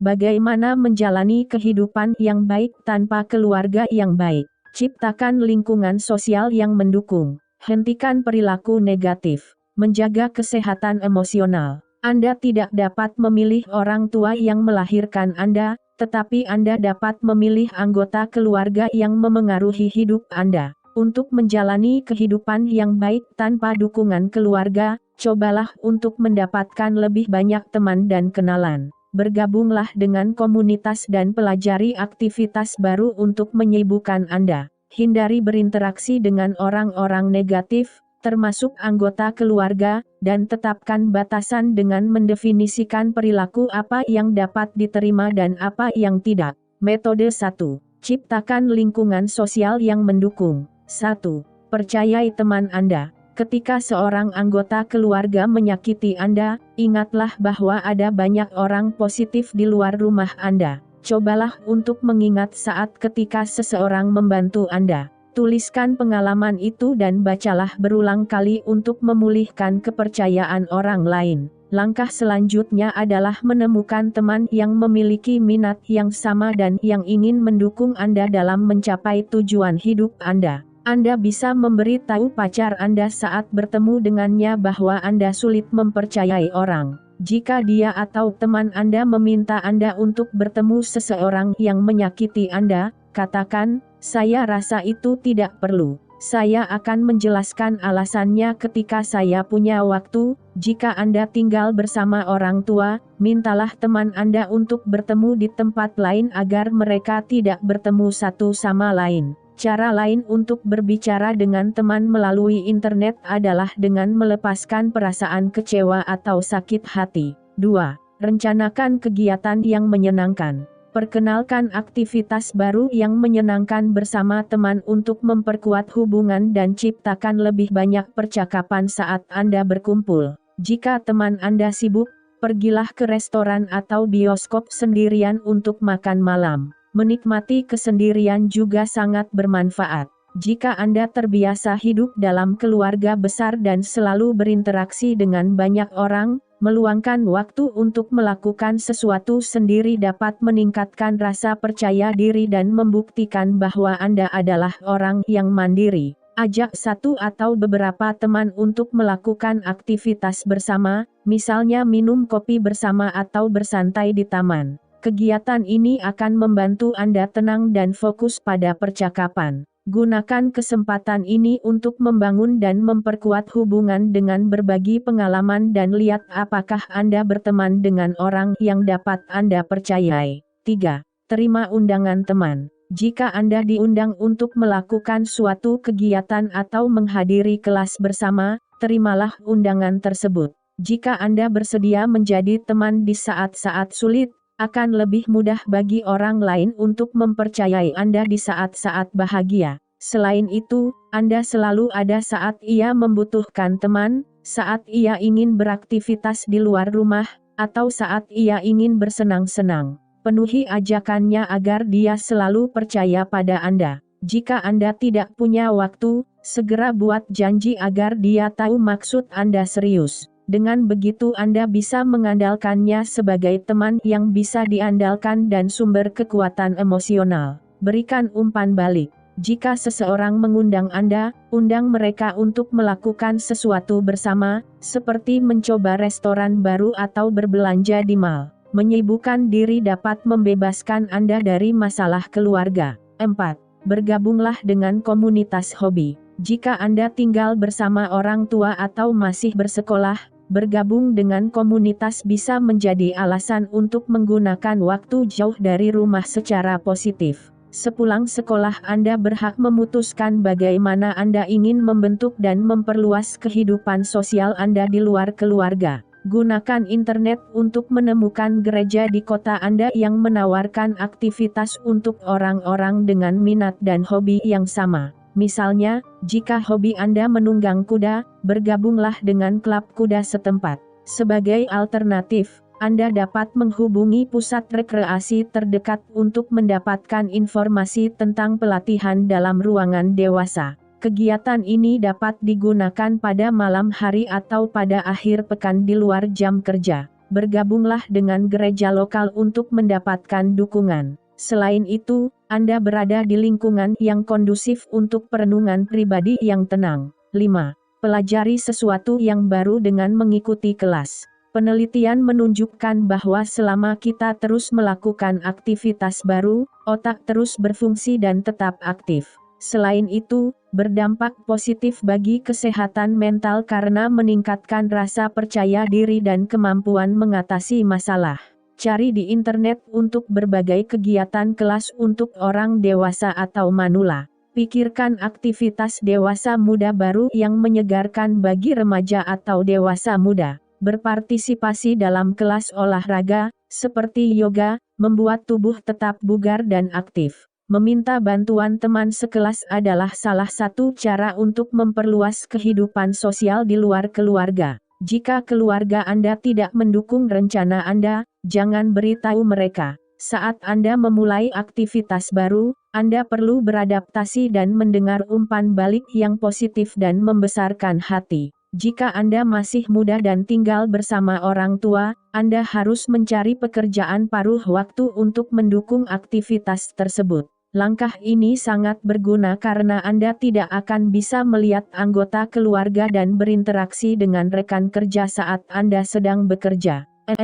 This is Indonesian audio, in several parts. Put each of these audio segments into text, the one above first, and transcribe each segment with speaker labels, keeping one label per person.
Speaker 1: Bagaimana menjalani kehidupan yang baik tanpa keluarga yang baik? Ciptakan lingkungan sosial yang mendukung. Hentikan perilaku negatif. Menjaga kesehatan emosional. Anda tidak dapat memilih orang tua yang melahirkan Anda, tetapi Anda dapat memilih anggota keluarga yang memengaruhi hidup Anda. Untuk menjalani kehidupan yang baik tanpa dukungan keluarga, cobalah untuk mendapatkan lebih banyak teman dan kenalan. Bergabunglah dengan komunitas dan pelajari aktivitas baru untuk menyibukkan Anda. Hindari berinteraksi dengan orang-orang negatif, termasuk anggota keluarga, dan tetapkan batasan dengan mendefinisikan perilaku apa yang dapat diterima dan apa yang tidak. Metode 1. Ciptakan lingkungan sosial yang mendukung. 1. Percayai teman Anda. Ketika seorang anggota keluarga menyakiti Anda, ingatlah bahwa ada banyak orang positif di luar rumah Anda. Cobalah untuk mengingat saat ketika seseorang membantu Anda. Tuliskan pengalaman itu dan bacalah berulang kali untuk memulihkan kepercayaan orang lain. Langkah selanjutnya adalah menemukan teman yang memiliki minat yang sama dan yang ingin mendukung Anda dalam mencapai tujuan hidup Anda. Anda bisa memberi tahu pacar Anda saat bertemu dengannya bahwa Anda sulit mempercayai orang. Jika dia atau teman Anda meminta Anda untuk bertemu seseorang yang menyakiti Anda, katakan, "Saya rasa itu tidak perlu. Saya akan menjelaskan alasannya ketika saya punya waktu." Jika Anda tinggal bersama orang tua, mintalah teman Anda untuk bertemu di tempat lain agar mereka tidak bertemu satu sama lain. Cara lain untuk berbicara dengan teman melalui internet adalah dengan melepaskan perasaan kecewa atau sakit hati. 2. Rencanakan kegiatan yang menyenangkan. Perkenalkan aktivitas baru yang menyenangkan bersama teman untuk memperkuat hubungan dan ciptakan lebih banyak percakapan saat Anda berkumpul. Jika teman Anda sibuk, pergilah ke restoran atau bioskop sendirian untuk makan malam. Menikmati kesendirian juga sangat bermanfaat. Jika Anda terbiasa hidup dalam keluarga besar dan selalu berinteraksi dengan banyak orang, meluangkan waktu untuk melakukan sesuatu sendiri dapat meningkatkan rasa percaya diri dan membuktikan bahwa Anda adalah orang yang mandiri. Ajak satu atau beberapa teman untuk melakukan aktivitas bersama, misalnya minum kopi bersama atau bersantai di taman. Kegiatan ini akan membantu Anda tenang dan fokus pada percakapan. Gunakan kesempatan ini untuk membangun dan memperkuat hubungan dengan berbagi pengalaman dan lihat apakah Anda berteman dengan orang yang dapat Anda percayai. 3. Terima undangan teman. Jika Anda diundang untuk melakukan suatu kegiatan atau menghadiri kelas bersama, terimalah undangan tersebut. Jika Anda bersedia menjadi teman di saat-saat sulit, akan lebih mudah bagi orang lain untuk mempercayai Anda di saat-saat bahagia. Selain itu, Anda selalu ada saat ia membutuhkan teman, saat ia ingin beraktivitas di luar rumah, atau saat ia ingin bersenang-senang. Penuhi ajakannya agar dia selalu percaya pada Anda. Jika Anda tidak punya waktu, segera buat janji agar dia tahu maksud Anda serius. Dengan begitu Anda bisa mengandalkannya sebagai teman yang bisa diandalkan dan sumber kekuatan emosional. Berikan umpan balik. Jika seseorang mengundang Anda, undang mereka untuk melakukan sesuatu bersama, seperti mencoba restoran baru atau berbelanja di mall. Menyibukkan diri dapat membebaskan Anda dari masalah keluarga. 4. Bergabunglah dengan komunitas hobi. Jika Anda tinggal bersama orang tua atau masih bersekolah, bergabung dengan komunitas bisa menjadi alasan untuk menggunakan waktu jauh dari rumah secara positif. Sepulang sekolah Anda berhak memutuskan bagaimana Anda ingin membentuk dan memperluas kehidupan sosial Anda di luar keluarga. Gunakan internet untuk menemukan gereja di kota Anda yang menawarkan aktivitas untuk orang-orang dengan minat dan hobi yang sama. Misalnya, jika hobi Anda menunggang kuda, bergabunglah dengan klub kuda setempat. Sebagai alternatif, Anda dapat menghubungi pusat rekreasi terdekat untuk mendapatkan informasi tentang pelatihan dalam ruangan dewasa. Kegiatan ini dapat digunakan pada malam hari atau pada akhir pekan di luar jam kerja. bergabunglah dengan gereja lokal untuk mendapatkan dukungan. Selain itu, Anda berada di lingkungan yang kondusif untuk perenungan pribadi yang tenang. 5. Pelajari sesuatu yang baru dengan mengikuti kelas. Penelitian menunjukkan bahwa selama kita terus melakukan aktivitas baru, otak terus berfungsi dan tetap aktif. Selain itu, berdampak positif bagi kesehatan mental karena meningkatkan rasa percaya diri dan kemampuan mengatasi masalah. Cari di internet untuk berbagai kegiatan kelas untuk orang dewasa atau manula. Pikirkan aktivitas dewasa muda baru yang menyegarkan bagi remaja atau dewasa muda. Berpartisipasi dalam kelas olahraga, seperti yoga, membuat tubuh tetap bugar dan aktif. Meminta bantuan teman sekelas adalah salah satu cara untuk memperluas kehidupan sosial di luar keluarga. Jika keluarga Anda tidak mendukung rencana Anda, jangan beritahu mereka. Saat Anda memulai aktivitas baru, Anda perlu beradaptasi dan mendengar umpan balik yang positif dan membesarkan hati. Jika Anda masih muda dan tinggal bersama orang tua, Anda harus mencari pekerjaan paruh waktu untuk mendukung aktivitas tersebut. Langkah ini sangat berguna karena Anda tidak akan bisa melihat anggota keluarga dan berinteraksi dengan rekan kerja saat Anda sedang bekerja. 6.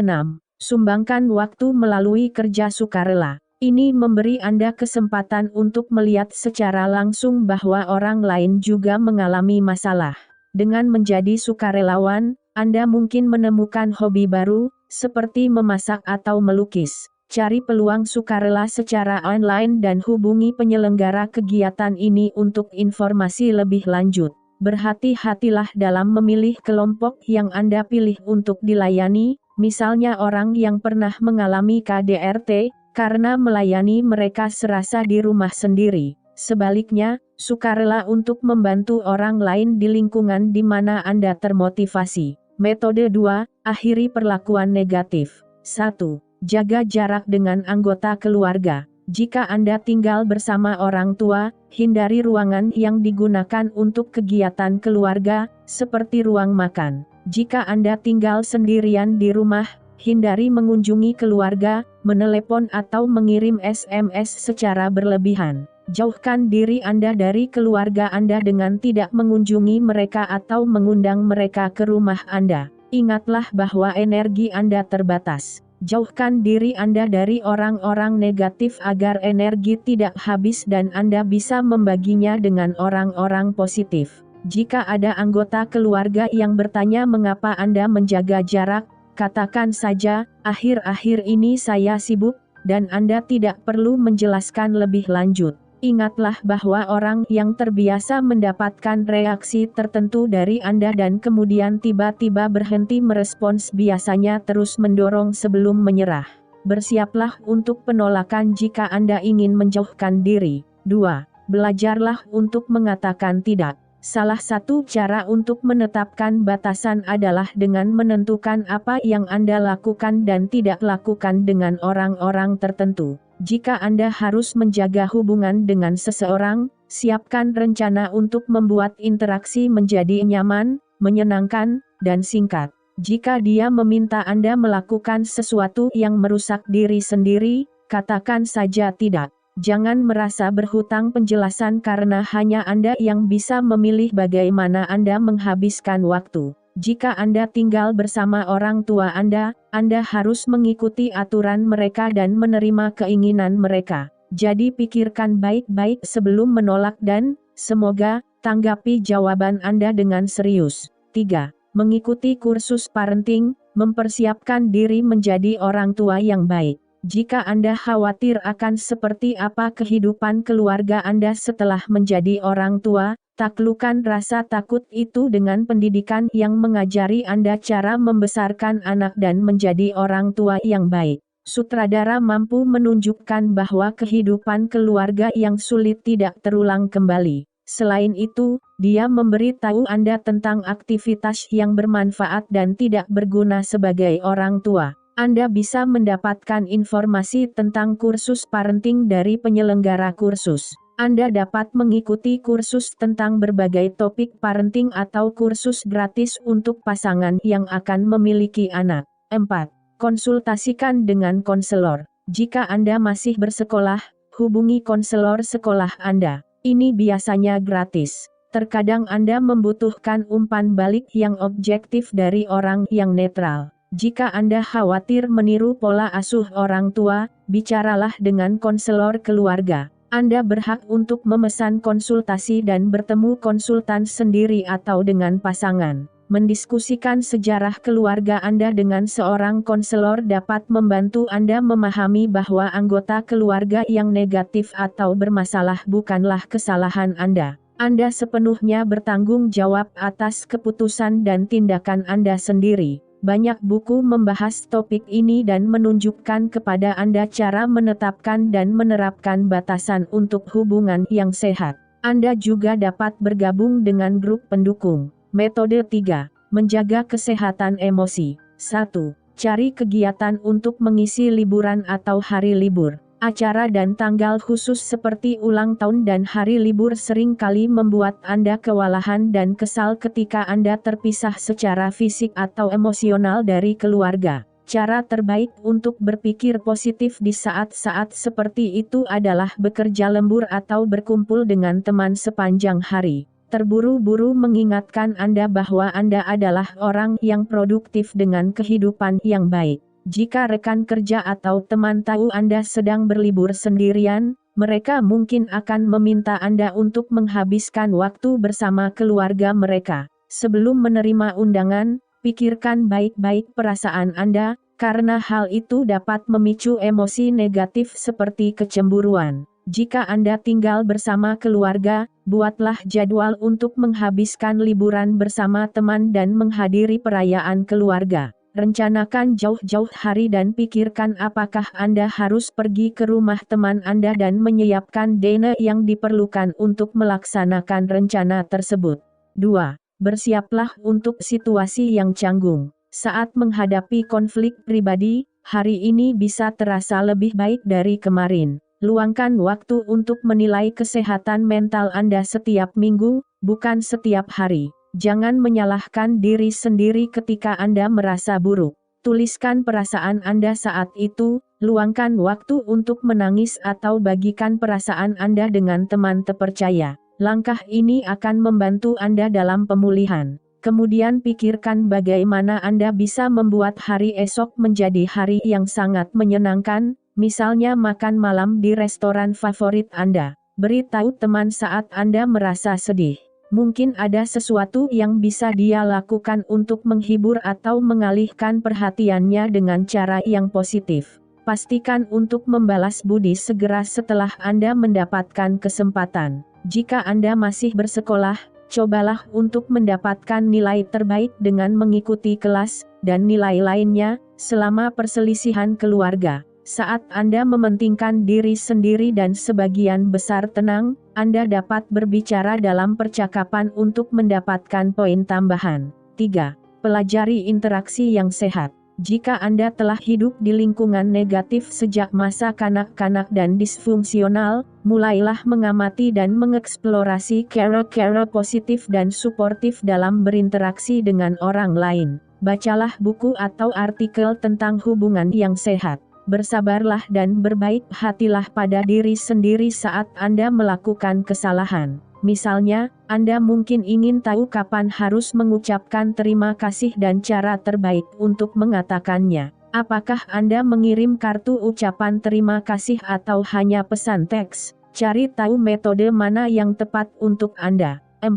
Speaker 1: Sumbangkan waktu melalui kerja sukarela. Ini memberi Anda kesempatan untuk melihat secara langsung bahwa orang lain juga mengalami masalah. Dengan menjadi sukarelawan, Anda mungkin menemukan hobi baru, seperti memasak atau melukis. Cari peluang sukarela secara online dan hubungi penyelenggara kegiatan ini untuk informasi lebih lanjut. Berhati-hatilah dalam memilih kelompok yang Anda pilih untuk dilayani, misalnya orang yang pernah mengalami KDRT, karena melayani mereka serasa di rumah sendiri. Sebaliknya, sukarela untuk membantu orang lain di lingkungan di mana Anda termotivasi. Metode 2, akhiri perlakuan negatif. 1. Jaga jarak dengan anggota keluarga. Jika Anda tinggal bersama orang tua, hindari ruangan yang digunakan untuk kegiatan keluarga, seperti ruang makan. Jika Anda tinggal sendirian di rumah, hindari mengunjungi keluarga, menelepon atau mengirim SMS secara berlebihan. Jauhkan diri Anda dari keluarga Anda dengan tidak mengunjungi mereka atau mengundang mereka ke rumah Anda. Ingatlah bahwa energi Anda terbatas. Jauhkan diri Anda dari orang-orang negatif agar energi tidak habis dan Anda bisa membaginya dengan orang-orang positif. Jika ada anggota keluarga yang bertanya mengapa Anda menjaga jarak, katakan saja, akhir-akhir ini saya sibuk, dan Anda tidak perlu menjelaskan lebih lanjut. Ingatlah bahwa orang yang terbiasa mendapatkan reaksi tertentu dari Anda dan kemudian tiba-tiba berhenti merespons biasanya terus mendorong sebelum menyerah. Bersiaplah untuk penolakan jika Anda ingin menjauhkan diri. 2. Belajarlah untuk mengatakan tidak. Salah satu cara untuk menetapkan batasan adalah dengan menentukan apa yang Anda lakukan dan tidak lakukan dengan orang-orang tertentu. Jika Anda harus menjaga hubungan dengan seseorang, siapkan rencana untuk membuat interaksi menjadi nyaman, menyenangkan, dan singkat. Jika dia meminta Anda melakukan sesuatu yang merusak diri sendiri, katakan saja tidak. Jangan merasa berhutang penjelasan karena hanya Anda yang bisa memilih bagaimana Anda menghabiskan waktu. Jika Anda tinggal bersama orang tua Anda harus mengikuti aturan mereka dan menerima keinginan mereka. Jadi pikirkan baik-baik sebelum menolak dan, semoga, tanggapi jawaban Anda dengan serius. 3. Mengikuti kursus parenting, mempersiapkan diri menjadi orang tua yang baik. Jika Anda khawatir akan seperti apa kehidupan keluarga Anda setelah menjadi orang tua, taklukkan rasa takut itu dengan pendidikan yang mengajari Anda cara membesarkan anak dan menjadi orang tua yang baik. Sutradara mampu menunjukkan bahwa kehidupan keluarga yang sulit tidak terulang kembali. Selain itu, dia memberi tahu Anda tentang aktivitas yang bermanfaat dan tidak berguna sebagai orang tua. Anda bisa mendapatkan informasi tentang kursus parenting dari penyelenggara kursus. Anda dapat mengikuti kursus tentang berbagai topik parenting atau kursus gratis untuk pasangan yang akan memiliki anak. 4. konsultasikan dengan konselor. Jika Anda masih bersekolah, hubungi konselor sekolah Anda. Ini biasanya gratis. Terkadang Anda membutuhkan umpan balik yang objektif dari orang yang netral. Jika Anda khawatir meniru pola asuh orang tua, bicaralah dengan konselor keluarga. Anda berhak untuk memesan konsultasi dan bertemu konsultan sendiri atau dengan pasangan. Mendiskusikan sejarah keluarga Anda dengan seorang konselor dapat membantu Anda memahami bahwa anggota keluarga yang negatif atau bermasalah bukanlah kesalahan Anda. Anda sepenuhnya bertanggung jawab atas keputusan dan tindakan Anda sendiri. Banyak buku membahas topik ini dan menunjukkan kepada Anda cara menetapkan dan menerapkan batasan untuk hubungan yang sehat. Anda juga dapat bergabung dengan grup pendukung. Metode 3. Menjaga kesehatan emosi. 1. Cari kegiatan untuk mengisi liburan atau hari libur. Acara dan tanggal khusus seperti ulang tahun dan hari libur sering kali membuat Anda kewalahan dan kesal ketika Anda terpisah secara fisik atau emosional dari keluarga. Cara terbaik untuk berpikir positif di saat-saat seperti itu adalah bekerja lembur atau berkumpul dengan teman sepanjang hari. Terburu-buru mengingatkan Anda bahwa Anda adalah orang yang produktif dengan kehidupan yang baik. Jika rekan kerja atau teman tahu Anda sedang berlibur sendirian, mereka mungkin akan meminta Anda untuk menghabiskan waktu bersama keluarga mereka. Sebelum menerima undangan, pikirkan baik-baik perasaan Anda, karena hal itu dapat memicu emosi negatif seperti kecemburuan. Jika Anda tinggal bersama keluarga, buatlah jadwal untuk menghabiskan liburan bersama teman dan menghadiri perayaan keluarga. Rencanakan jauh-jauh hari dan pikirkan apakah Anda harus pergi ke rumah teman Anda dan menyiapkan dana yang diperlukan untuk melaksanakan rencana tersebut. 2. Bersiaplah untuk situasi yang canggung. Saat menghadapi konflik pribadi, hari ini bisa terasa lebih baik dari kemarin. Luangkan waktu untuk menilai kesehatan mental Anda setiap minggu, bukan setiap hari. Jangan menyalahkan diri sendiri ketika Anda merasa buruk. Tuliskan perasaan Anda saat itu, luangkan waktu untuk menangis atau bagikan perasaan Anda dengan teman terpercaya. Langkah ini akan membantu Anda dalam pemulihan. Kemudian pikirkan bagaimana Anda bisa membuat hari esok menjadi hari yang sangat menyenangkan, misalnya makan malam di restoran favorit Anda. Beritahu teman saat Anda merasa sedih. Mungkin ada sesuatu yang bisa dia lakukan untuk menghibur atau mengalihkan perhatiannya dengan cara yang positif. Pastikan untuk membalas budi segera setelah Anda mendapatkan kesempatan. Jika Anda masih bersekolah, cobalah untuk mendapatkan nilai terbaik dengan mengikuti kelas dan nilai lainnya selama perselisihan keluarga. Saat Anda mementingkan diri sendiri dan sebagian besar tenang, Anda dapat berbicara dalam percakapan untuk mendapatkan poin tambahan. 3. Pelajari interaksi yang sehat. Jika Anda telah hidup di lingkungan negatif sejak masa kanak-kanak dan disfungsional, mulailah mengamati dan mengeksplorasi cara-cara positif dan suportif dalam berinteraksi dengan orang lain. Bacalah buku atau artikel tentang hubungan yang sehat. Bersabarlah dan berbaik hatilah pada diri sendiri saat Anda melakukan kesalahan. Misalnya, Anda mungkin ingin tahu kapan harus mengucapkan terima kasih dan cara terbaik untuk mengatakannya. Apakah Anda mengirim kartu ucapan terima kasih atau hanya pesan teks? Cari tahu metode mana yang tepat untuk Anda. 4.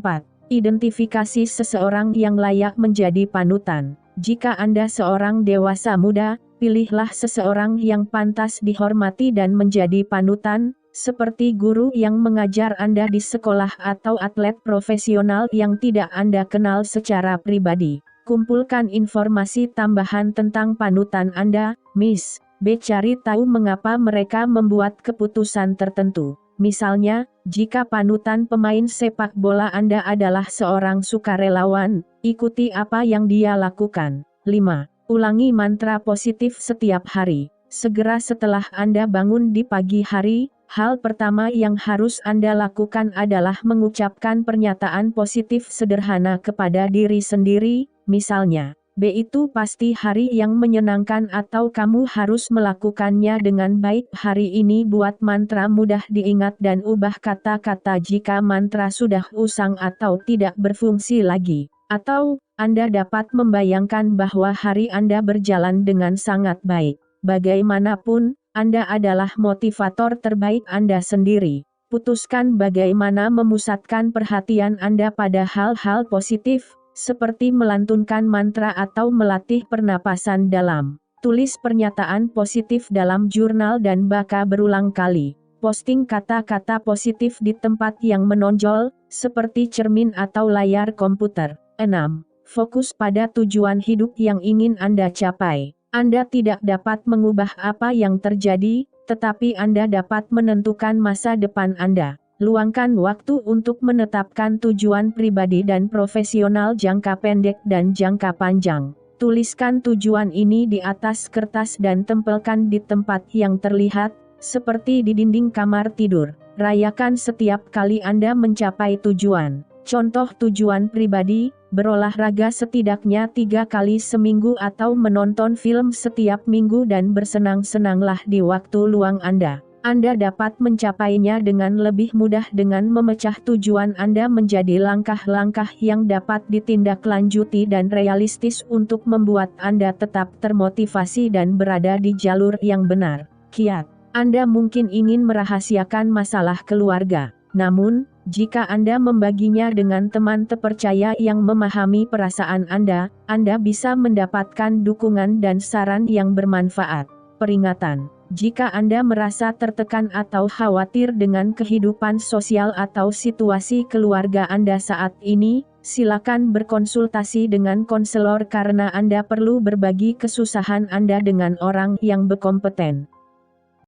Speaker 1: Identifikasi seseorang yang layak menjadi panutan. Jika Anda seorang dewasa muda, pilihlah seseorang yang pantas dihormati dan menjadi panutan, seperti guru yang mengajar Anda di sekolah atau atlet profesional yang tidak Anda kenal secara pribadi. Kumpulkan informasi tambahan tentang panutan Anda, Miss B. Cari tahu mengapa mereka membuat keputusan tertentu. Misalnya, jika panutan pemain sepak bola Anda adalah seorang sukarelawan, ikuti apa yang dia lakukan. 5. Ulangi mantra positif setiap hari. Segera setelah Anda bangun di pagi hari, hal pertama yang harus Anda lakukan adalah mengucapkan pernyataan positif sederhana kepada diri sendiri, misalnya, B. Itu pasti hari yang menyenangkan atau kamu harus melakukannya dengan baik. Hari ini buat mantra mudah diingat dan ubah kata-kata jika mantra sudah usang atau tidak berfungsi lagi. Atau, Anda dapat membayangkan bahwa hari Anda berjalan dengan sangat baik. Bagaimanapun, Anda adalah motivator terbaik Anda sendiri. Putuskan bagaimana memusatkan perhatian Anda pada hal-hal positif, seperti melantunkan mantra atau melatih pernapasan dalam. Tulis pernyataan positif dalam jurnal dan baca berulang kali. Posting kata-kata positif di tempat yang menonjol, seperti cermin atau layar komputer. 6. Fokus pada tujuan hidup yang ingin Anda capai. Anda tidak dapat mengubah apa yang terjadi, tetapi Anda dapat menentukan masa depan Anda. Luangkan waktu untuk menetapkan tujuan pribadi dan profesional jangka pendek dan jangka panjang. Tuliskan tujuan ini di atas kertas dan tempelkan di tempat yang terlihat, seperti di dinding kamar tidur. Rayakan setiap kali Anda mencapai tujuan. Contoh tujuan pribadi, berolahraga setidaknya 3 kali seminggu atau menonton film setiap minggu dan bersenang-senanglah di waktu luang Anda. Anda dapat mencapainya dengan lebih mudah dengan memecah tujuan Anda menjadi langkah-langkah yang dapat ditindaklanjuti dan realistis untuk membuat Anda tetap termotivasi dan berada di jalur yang benar. Kiat, Anda mungkin ingin merahasiakan masalah keluarga. Namun, jika Anda membaginya dengan teman terpercaya yang memahami perasaan Anda bisa mendapatkan dukungan dan saran yang bermanfaat. Peringatan. Jika Anda merasa tertekan atau khawatir dengan kehidupan sosial atau situasi keluarga Anda saat ini, silakan berkonsultasi dengan konselor karena Anda perlu berbagi kesusahan Anda dengan orang yang berkompeten.